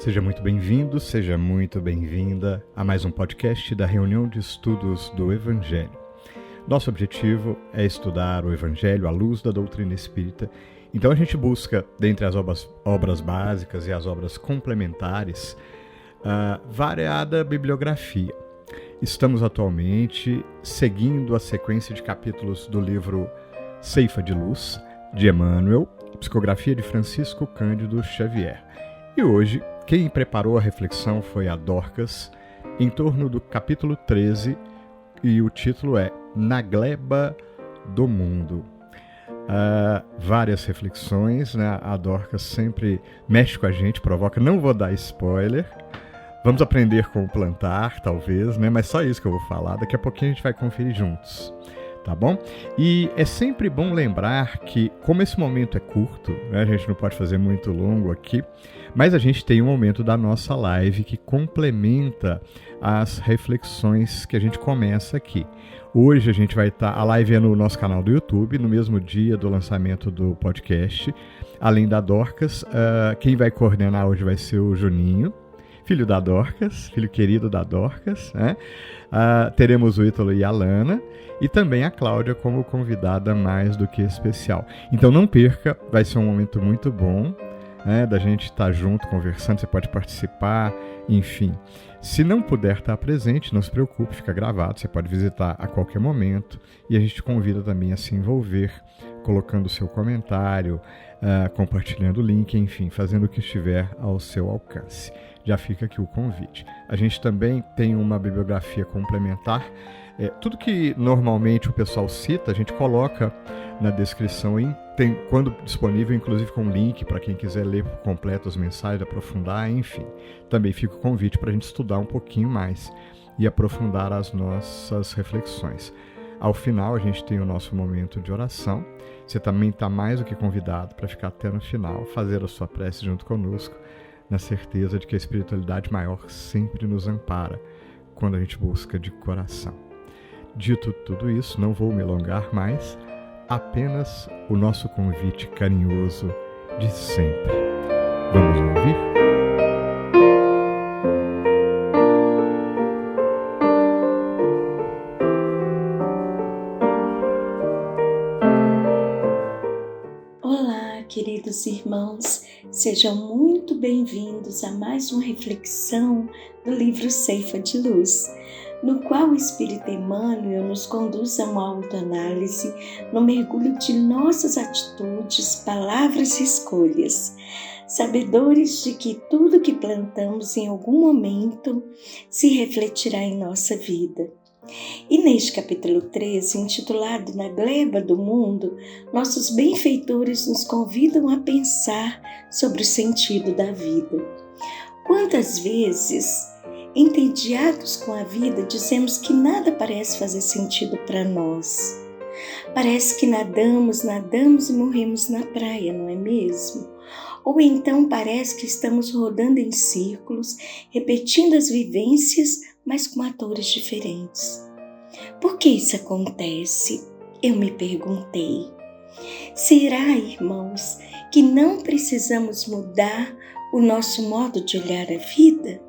Seja muito bem-vindo, seja muito bem-vinda a mais um podcast da Reunião de Estudos do Evangelho. Nosso objetivo é estudar o Evangelho à luz da doutrina espírita. Então a gente busca, dentre as obras básicas e as obras complementares, variada bibliografia. Estamos atualmente seguindo a sequência de capítulos do livro Ceifa de Luz, de Emmanuel, psicografia de Francisco Cândido Xavier. E hoje, quem preparou a reflexão foi a Dorcas, em torno do capítulo 13, e o título é Na Gleba do Mundo. Várias reflexões, né? A Dorcas sempre mexe com a gente, provoca, não vou dar spoiler, vamos aprender como plantar, talvez, né? Mas só isso que eu vou falar, daqui a pouquinho a gente vai conferir juntos. Tá bom? E é sempre bom lembrar que, como esse momento é curto, né, a gente não pode fazer muito longo aqui, mas a gente tem um momento da nossa live que complementa as reflexões que a gente começa aqui. Hoje a gente vai estar, a live é no nosso canal do YouTube, no mesmo dia do lançamento do podcast. Além da Dorcas, quem vai coordenar hoje vai ser o Juninho, filho da Dorcas, filho querido da Dorcas, né? Teremos o Ítalo e a Lana, e também a Cláudia como convidada mais do que especial. Então não perca, vai ser um momento muito bom, né, da gente estar junto, conversando, você pode participar, enfim. Se não puder estar presente, não se preocupe, fica gravado, você pode visitar a qualquer momento, e a gente convida também a se envolver, colocando o seu comentário, compartilhando o link, enfim, fazendo o que estiver ao seu alcance. Já fica aqui o convite. A gente também tem uma bibliografia complementar. Tudo que normalmente o pessoal cita, a gente coloca na descrição, quando disponível, inclusive com link para quem quiser ler por completo as mensagens, aprofundar, enfim. Também fica o convite para a gente estudar um pouquinho mais e aprofundar as nossas reflexões. Ao final, a gente tem o nosso momento de oração. Você também está mais do que convidado para ficar até no final, fazer a sua prece junto conosco, na certeza de que a espiritualidade maior sempre nos ampara quando a gente busca de coração. Dito tudo isso, não vou me alongar mais, apenas o nosso convite carinhoso de sempre. Vamos ouvir? Olá, queridos irmãos, sejam muito bem-vindos a mais uma reflexão do livro Ceifa de Luz, no qual o Espírito Emmanuel nos conduz a uma autoanálise no mergulho de nossas atitudes, palavras e escolhas, sabedores de que tudo que plantamos em algum momento se refletirá em nossa vida. E neste capítulo 13, intitulado Na Gleba do Mundo, nossos benfeitores nos convidam a pensar sobre o sentido da vida. Quantas vezes, entediados com a vida, dizemos que nada parece fazer sentido para nós? Parece que nadamos e morremos na praia, não é mesmo? Ou então parece que estamos rodando em círculos, repetindo as vivências, mas com atores diferentes. Por que isso acontece? Eu me perguntei. Será, irmãos, que não precisamos mudar o nosso modo de olhar a vida?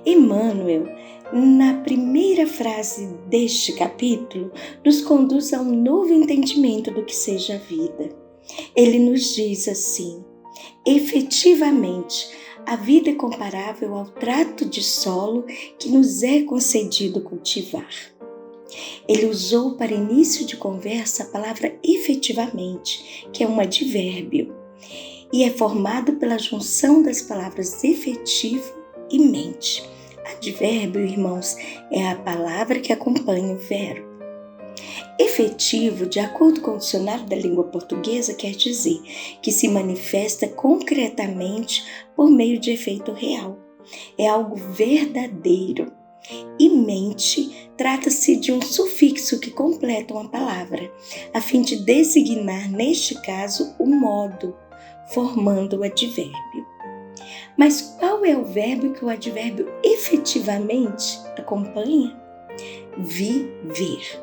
Emmanuel, na primeira frase deste capítulo, nos conduz a um novo entendimento do que seja a vida. Ele nos diz assim: efetivamente, a vida é comparável ao trato de solo que nos é concedido cultivar. Ele usou para início de conversa a palavra efetivamente, que é um advérbio, e é formado pela junção das palavras efetivo e mente. Advérbio, irmãos, é a palavra que acompanha o verbo. Efetivo, de acordo com o dicionário da língua portuguesa, quer dizer que se manifesta concretamente por meio de efeito real. É algo verdadeiro. E mente trata-se de um sufixo que completa uma palavra, a fim de designar, neste caso, o modo, formando o advérbio. Mas qual é o verbo que o advérbio efetivamente acompanha? Viver.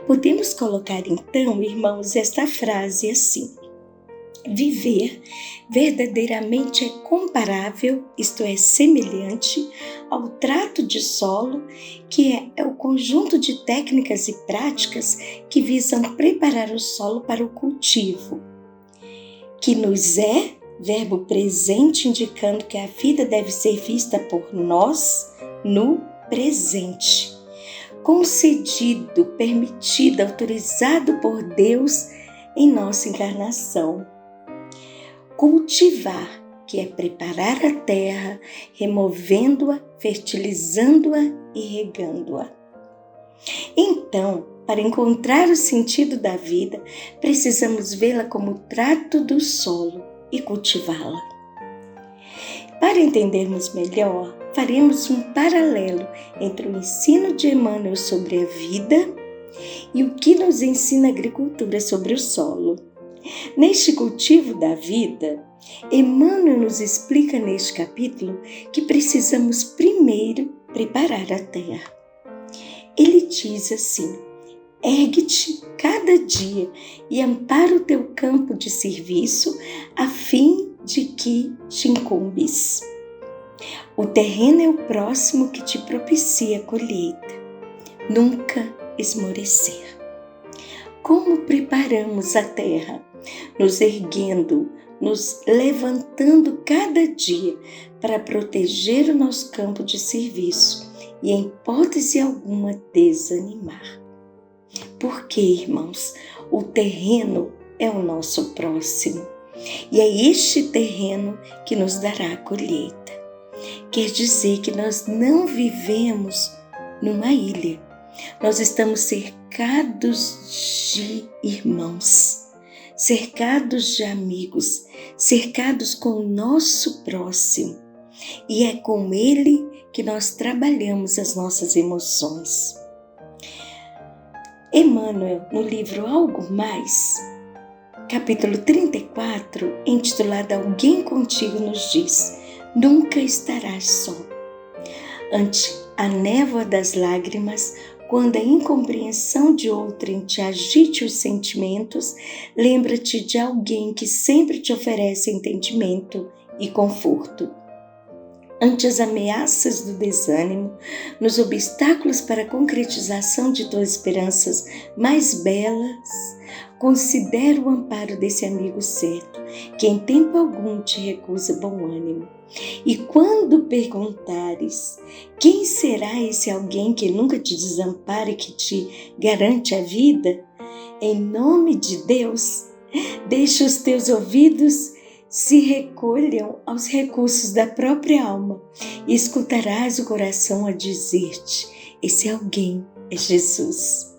Podemos colocar então, irmãos, esta frase assim: viver verdadeiramente é comparável, isto é, semelhante ao trato de solo, que é o conjunto de técnicas e práticas que visam preparar o solo para o cultivo, que nos é verbo presente, indicando que a vida deve ser vista por nós no presente, concedido, permitido, autorizado por Deus em nossa encarnação. Cultivar, que é preparar a terra, removendo-a, fertilizando-a e regando-a. Então, para encontrar o sentido da vida, precisamos vê-la como trato do solo e cultivá-la. Para entendermos melhor, faremos um paralelo entre o ensino de Emmanuel sobre a vida e o que nos ensina a agricultura sobre o solo. Neste cultivo da vida, Emmanuel nos explica neste capítulo que precisamos primeiro preparar a terra. Ele diz assim: ergue-te cada dia e ampara o teu campo de serviço a fim de que te incumbes. O terreno é o próximo que te propicia a colheita. Nunca esmorecer. Como preparamos a terra? Nos erguendo, nos levantando cada dia para proteger o nosso campo de serviço e, em hipótese alguma, desanimar. Porque, irmãos, o terreno é o nosso próximo e é este terreno que nos dará a colheita. Quer dizer que nós não vivemos numa ilha, nós estamos cercados de irmãos, cercados de amigos, cercados com o nosso próximo, e é com ele que nós trabalhamos as nossas emoções. Emmanuel, no livro Algo Mais, capítulo 34, intitulado Alguém Contigo, nos diz: nunca estarás só. Ante a névoa das lágrimas, quando a incompreensão de outrem te agite os sentimentos, lembra-te de alguém que sempre te oferece entendimento e conforto. Ante as ameaças do desânimo, nos obstáculos para a concretização de tuas esperanças mais belas, considera o amparo desse amigo certo, que em tempo algum te recusa bom ânimo. E quando perguntares, quem será esse alguém que nunca te desampara e que te garante a vida? Em nome de Deus, deixa os teus ouvidos se recolham aos recursos da própria alma e escutarás o coração a dizer-te: esse alguém é Jesus.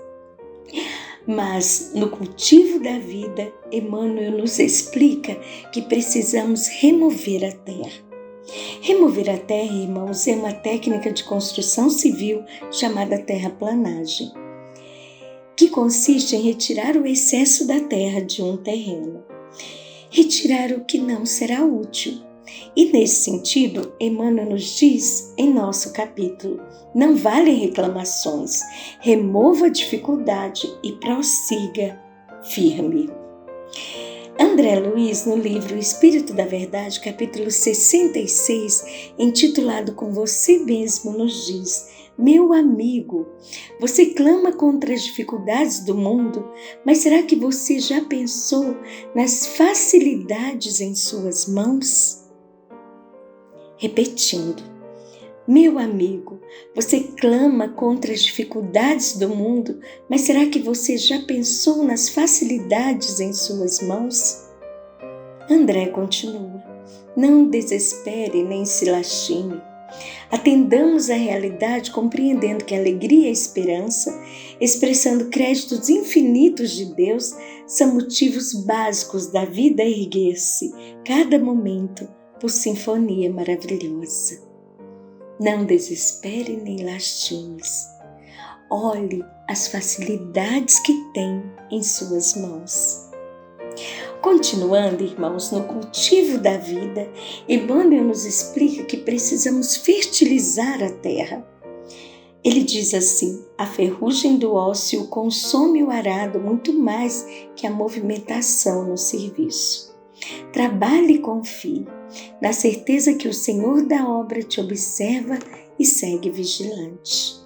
Mas no cultivo da vida, Emmanuel nos explica que precisamos remover a terra. Remover a terra, irmãos, é uma técnica de construção civil chamada terraplanagem, que consiste em retirar o excesso da terra de um terreno, retirar o que não será útil. E nesse sentido, Emmanuel nos diz em nosso capítulo: não valem reclamações, remova a dificuldade e prossiga firme. André Luiz, no livro Espírito da Verdade, capítulo 66, intitulado Com Você Mesmo, nos diz: meu amigo, você clama contra as dificuldades do mundo, mas será que você já pensou nas facilidades em suas mãos? Repetindo: meu amigo, você clama contra as dificuldades do mundo, mas será que você já pensou nas facilidades em suas mãos? André continua: não desespere nem se lastime. Atendamos à realidade compreendendo que a alegria e a esperança, expressando créditos infinitos de Deus, são motivos básicos da vida erguer-se, cada momento, por sinfonia maravilhosa. Não desespere nem lastimes. Olhe as facilidades que tem em suas mãos. Continuando, irmãos, no cultivo da vida, Emmanuel nos explica que precisamos fertilizar a terra. Ele diz assim: a ferrugem do ósseo consome o arado muito mais que a movimentação no serviço. Trabalhe e confie, na certeza que o Senhor da obra te observa e segue vigilante.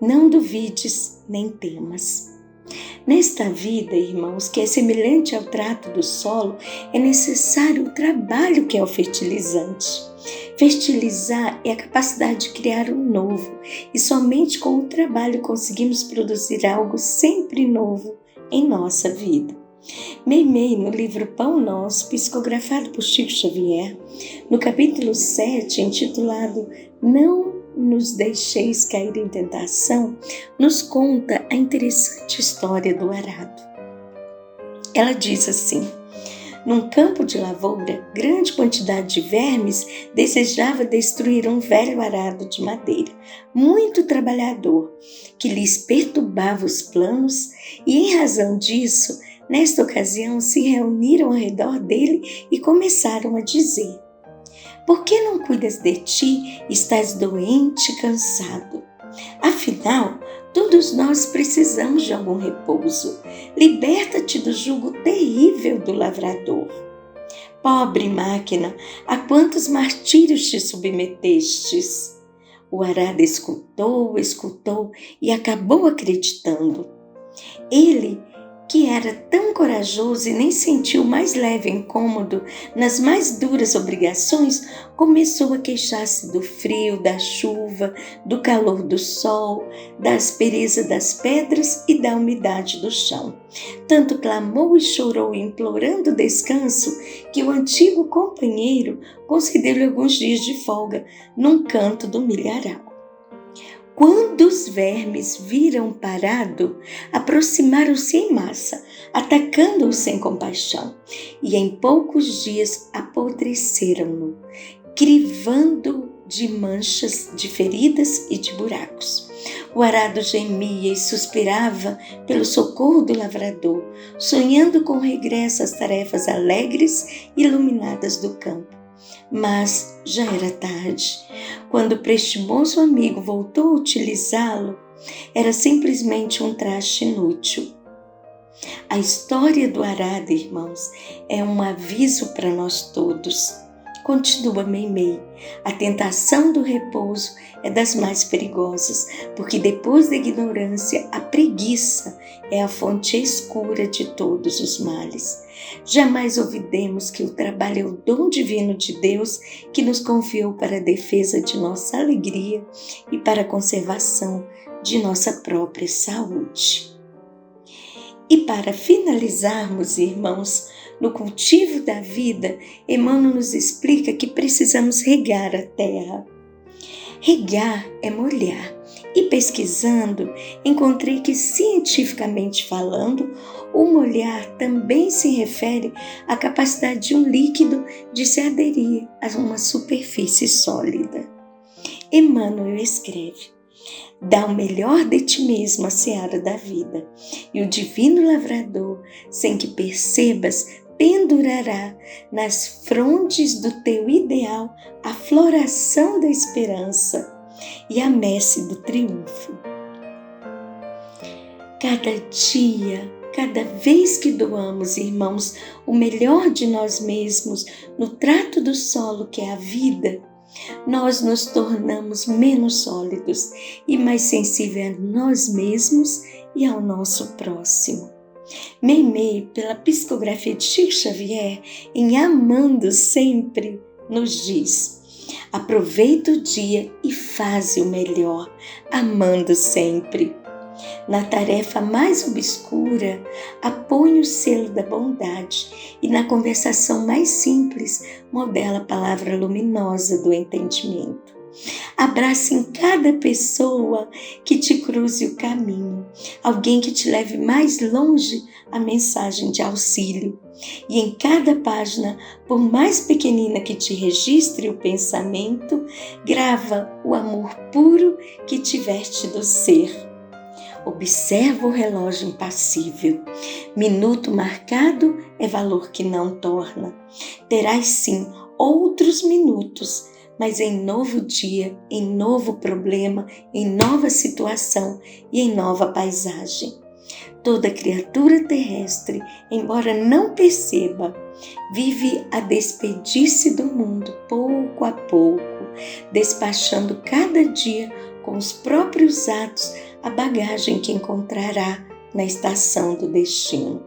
Não duvides nem temas. Nesta vida, irmãos, que é semelhante ao trato do solo, é necessário o trabalho que é o fertilizante. Fertilizar é a capacidade de criar um novo, e somente com o trabalho conseguimos produzir algo sempre novo em nossa vida. Meimei, no livro Pão Nosso, psicografado por Chico Xavier, no capítulo 7, intitulado Não nos deixeis cair em tentação, nos conta a interessante história do arado. Ela diz assim: num campo de lavoura, grande quantidade de vermes desejava destruir um velho arado de madeira, muito trabalhador, que lhes perturbava os planos, e em razão disso, nesta ocasião se reuniram ao redor dele e começaram a dizer: por que não cuidas de ti? Estás doente e cansado. Afinal, todos nós precisamos de algum repouso. Liberta-te do jugo terrível do lavrador. Pobre máquina, a quantos martírios te submetestes? O arado escutou e acabou acreditando. Ele, que era tão corajoso e nem sentiu o mais leve incômodo nas mais duras obrigações, começou a queixar-se do frio, da chuva, do calor do sol, da aspereza das pedras e da umidade do chão. Tanto clamou e chorou, implorando descanso, que o antigo companheiro concedeu-lhe alguns dias de folga num canto do milharal. Quando os vermes viram parado, aproximaram-se em massa, atacando-o sem compaixão, e em poucos dias apodreceram-no, crivando-o de manchas, de feridas e de buracos. O arado gemia e suspirava pelo socorro do lavrador, sonhando com o regresso às tarefas alegres e iluminadas do campo. Mas já era tarde. Quando o prestimoso amigo voltou a utilizá-lo, era simplesmente um traste inútil. A história do arado, irmãos, é um aviso para nós todos. Continua Meimei. A tentação do repouso é das mais perigosas, porque depois da ignorância, a preguiça é a fonte escura de todos os males. Jamais olvidemos que o trabalho é o dom divino de Deus que nos confiou para a defesa de nossa alegria e para a conservação de nossa própria saúde. E para finalizarmos, irmãos, no cultivo da vida, Emmanuel nos explica que precisamos regar a terra. Regar é molhar. E pesquisando, encontrei que, cientificamente falando, o molhar também se refere à capacidade de um líquido de se aderir a uma superfície sólida. Emmanuel escreve: dá o melhor de ti mesmo à seara da vida, e o divino lavrador, sem que percebas, pendurará nas frondes do teu ideal a floração da esperança e a messe do triunfo. Cada dia, cada vez que doamos, irmãos, o melhor de nós mesmos no trato do solo que é a vida, nós nos tornamos menos sólidos e mais sensíveis a nós mesmos e ao nosso próximo. Meimei, pela psicografia de Chico Xavier, em Amando Sempre, nos diz: aproveita o dia e faze o melhor, amando sempre. Na tarefa mais obscura, apõe o selo da bondade e na conversação mais simples, modela a palavra luminosa do entendimento. Abrace em cada pessoa que te cruze o caminho, alguém que te leve mais longe a mensagem de auxílio. E em cada página, por mais pequenina que te registre o pensamento, grava o amor puro que te veste do ser. Observa o relógio impassível. Minuto marcado é valor que não torna. Terás sim outros minutos, mas em novo dia, em novo problema, em nova situação e em nova paisagem. Toda criatura terrestre, embora não perceba, vive a despedir-se do mundo pouco a pouco, despachando cada dia com os próprios atos a bagagem que encontrará na estação do destino.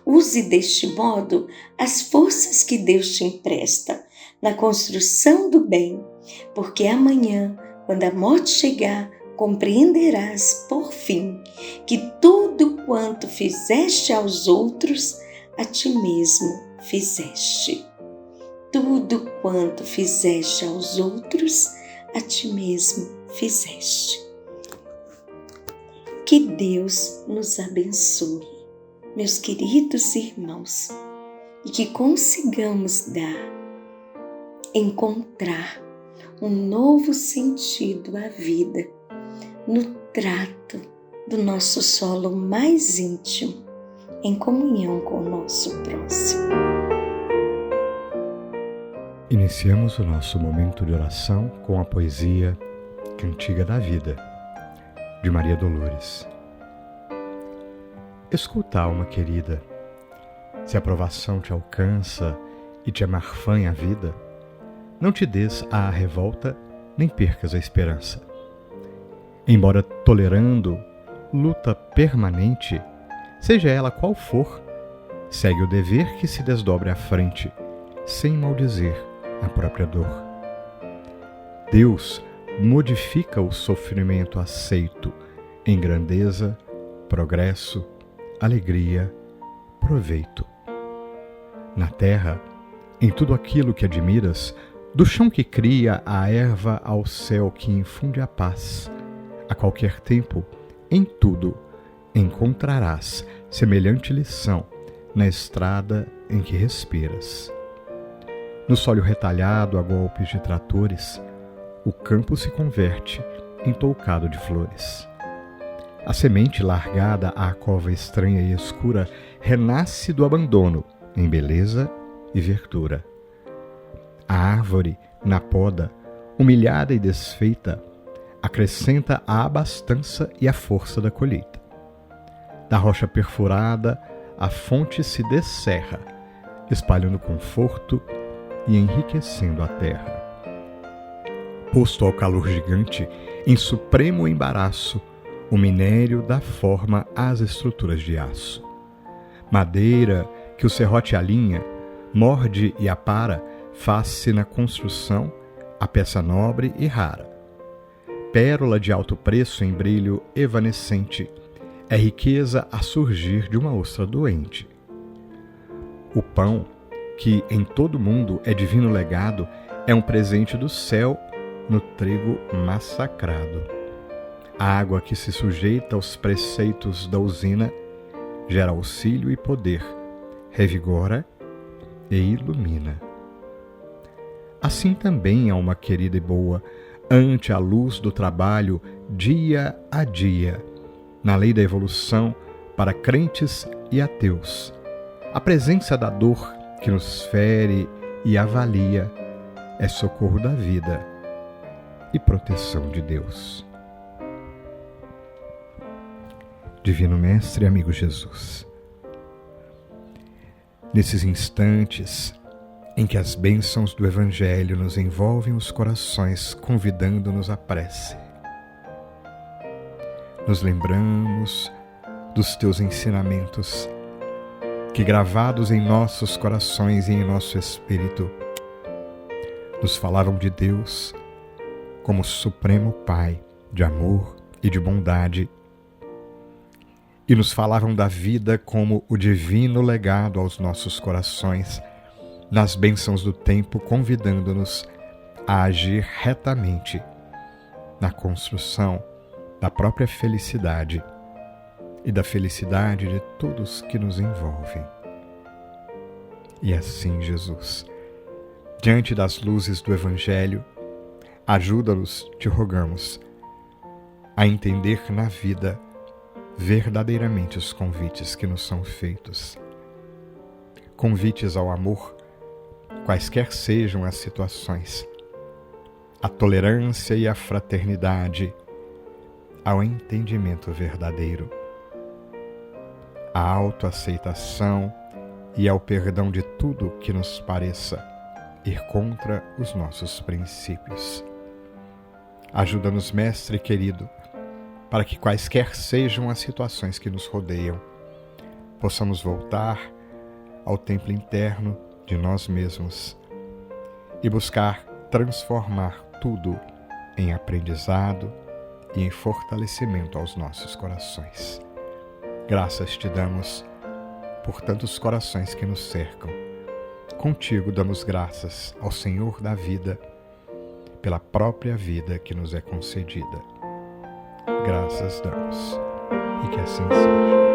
Use deste modo as forças que Deus te empresta na construção do bem, porque amanhã, quando a morte chegar, compreenderás, por fim, que tudo quanto fizeste aos outros, a ti mesmo fizeste. Tudo quanto fizeste aos outros, a ti mesmo fizeste. Que Deus nos abençoe, meus queridos irmãos, e que consigamos encontrar um novo sentido à vida no trato do nosso solo mais íntimo, em comunhão com o nosso próximo. Iniciamos o nosso momento de oração com a poesia Cantiga da Vida, de Maria Dolores. Escuta, alma querida, se a provação te alcança e te amarfanha a vida, não te des à revolta, nem percas a esperança. Embora tolerando luta permanente, seja ela qual for, segue o dever que se desdobre à frente, sem maldizer a própria dor. Deus modifica o sofrimento aceito em grandeza, progresso, alegria, proveito. Na terra, em tudo aquilo que admiras, do chão que cria a erva ao céu que infunde a paz, a qualquer tempo, em tudo, encontrarás semelhante lição na estrada em que respiras. No sólio retalhado a golpes de tratores, o campo se converte em toucado de flores. A semente largada à cova estranha e escura renasce do abandono em beleza e verdura. A árvore, na poda, humilhada e desfeita, acrescenta a abastança e a força da colheita. Da rocha perfurada, a fonte se descerra, espalhando conforto e enriquecendo a terra. Posto ao calor gigante, em supremo embaraço, o minério dá forma às estruturas de aço. Madeira que o serrote alinha, morde e apara, faz-se na construção a peça nobre e rara. Pérola de alto preço em brilho evanescente, é riqueza a surgir de uma ostra doente. O pão, que em todo mundo é divino legado, é um presente do céu no trigo massacrado. A água que se sujeita aos preceitos da usina gera auxílio e poder, revigora e ilumina. Assim também, alma querida e boa, ante a luz do trabalho, dia a dia, na lei da evolução, para crentes e ateus, a presença da dor que nos fere e avalia é socorro da vida e proteção de Deus. Divino Mestre e amigo Jesus, nesses instantes em que as bênçãos do Evangelho nos envolvem os corações, convidando-nos à prece, nos lembramos dos teus ensinamentos, que gravados em nossos corações e em nosso espírito, nos falavam de Deus como Supremo Pai de amor e de bondade, e nos falavam da vida como o divino legado aos nossos corações, nas bênçãos do tempo, convidando-nos a agir retamente na construção da própria felicidade e da felicidade de todos que nos envolvem. E assim, Jesus, diante das luzes do Evangelho, ajuda-nos, te rogamos, a entender na vida verdadeiramente os convites que nos são feitos. Convites ao amor, quaisquer sejam as situações, à tolerância e à fraternidade, ao entendimento verdadeiro. à autoaceitação e ao perdão de tudo que nos pareça ir contra os nossos princípios. Ajuda-nos, Mestre querido, para que quaisquer sejam as situações que nos rodeiam, possamos voltar ao templo interno de nós mesmos e buscar transformar tudo em aprendizado e em fortalecimento aos nossos corações. Graças te damos por tantos corações que nos cercam. Contigo damos graças ao Senhor da vida, pela própria vida que nos é concedida. Graças damos, e que assim seja.